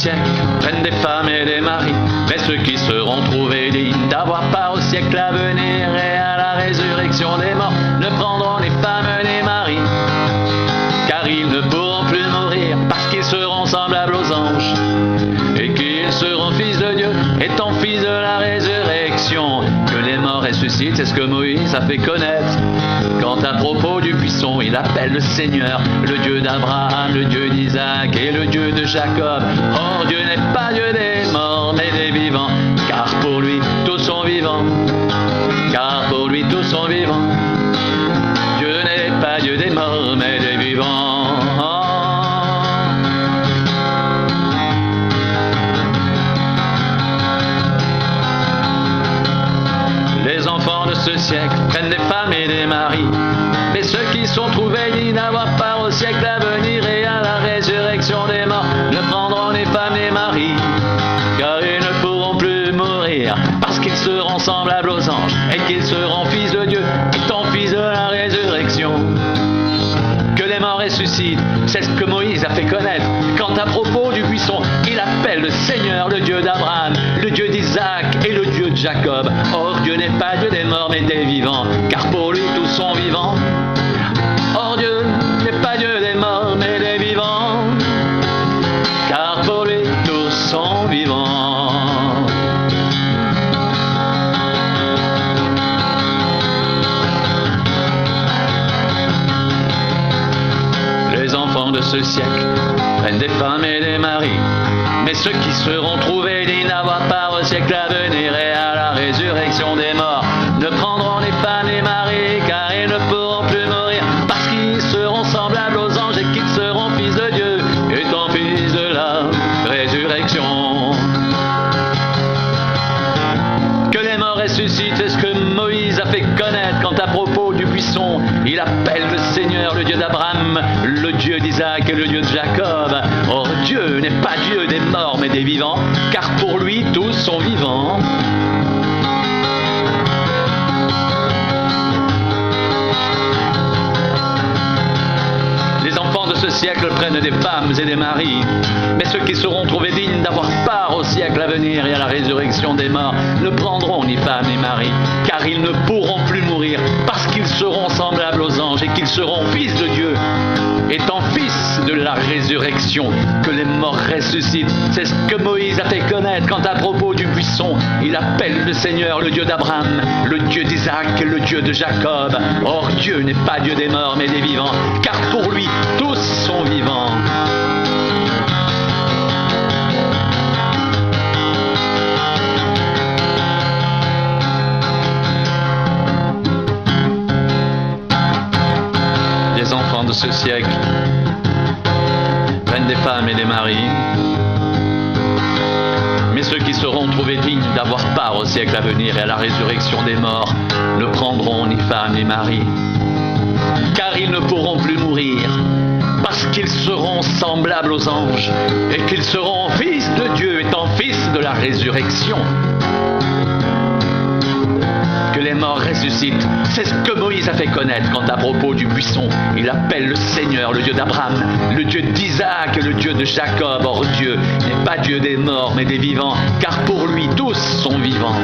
siècle prennent des femmes et des maris, mais ceux qui seront trouvés dignes d'avoir part au siècle à venir et à la résurrection des morts ne prendront ni femmes ni maris, car ils ne pourront plus mourir parce qu'ils seront semblables aux anges et qu'ils seront fils de Dieu étant fils de la résurrection. Que les morts ressuscitent, c'est ce que Moïse a fait connaître quand à propos du buisson il appelle le Seigneur le Dieu d'Abraham, le Dieu d'Isaac et le Dieu de Jacob. Or Dieu n'est pas Dieu des morts mais des vivants, car pour lui tous sont vivants, car pour lui tous sont vivants. Dieu n'est pas Dieu des morts mais des vivants. Les enfants de ce siècle prennent des femmes et des maris, mais ceux qui sont trouvés dignes d'avoir part au siècle à venir et à la résurrection des morts ne prendront ni femmes ni maris, car ils ne pourront plus mourir parce qu'ils seront semblables aux anges et qu'ils seront fils de Dieu étant fils de la résurrection. Que les morts ressuscitent, c'est ce que Moïse a fait connaître quand à propos du buisson il appelle le Seigneur le Dieu d'Abraham, le Dieu d'Isaac et le Dieu de Jacob. Or Dieu n'est pas Dieu des morts mais des vivants, car pour lui tous sont vivants. Or Dieu n'est pas Dieu des morts mais des vivants, car pour lui tous sont vivants. Les enfants de ce siècle prennent des femmes et des maris, mais ceux qui seront trouvés dignes d'avoir part au siècle à venir et à la résurrection des morts ne prendront ni femmes ni maris, car ils ne pourront plus mourir parce qu'ils seront semblables aux anges et qu'ils seront fils de Dieu étant fils de la résurrection. Que les morts ressuscitent, c'est ce que Moïse a fait connaître quand à propos du buisson il appelle le Seigneur le Dieu d'Abraham, le Dieu d'Isaac et le Dieu de Jacob. Or Dieu n'est pas Dieu des morts mais des vivants, car pour lui tous sont vivants. Les enfants de ce siècle prennent des femmes et des maris, mais ceux qui seront trouvés dignes d'avoir part au siècle à venir et à la résurrection des morts ne prendront ni femmes ni maris, car ils ne pourront plus mourir parce qu'ils seront semblables aux anges et qu'ils seront fils de Dieu étant fils de la résurrection. Que les morts ressuscitent, c'est ce que Moïse a fait connaître quand à propos du buisson il appelle le Seigneur le Dieu d'Abraham, le Dieu d'Isaac et le Dieu de Jacob. Or Dieu n'est pas Dieu des morts mais des vivants, car pour lui tous sont vivants. Les enfants de ce siècle prennent des femmes et des maris, mais ceux qui seront trouvés dignes d'avoir part au siècle à venir et à la résurrection des morts ne prendront ni femmes ni maris, car ils ne pourront plus mourir parce qu'ils seront semblables aux anges et qu'ils seront fils de Dieu étant fils de la résurrection. Que les morts ressuscitent, c'est ce que Moïse a fait connaître quand à propos du buisson il appelle le Seigneur le Dieu d'Abraham, le Dieu d'Isaac et le Dieu de Jacob. Or Dieu n'est pas Dieu des morts mais des vivants, car pour lui tous sont vivants.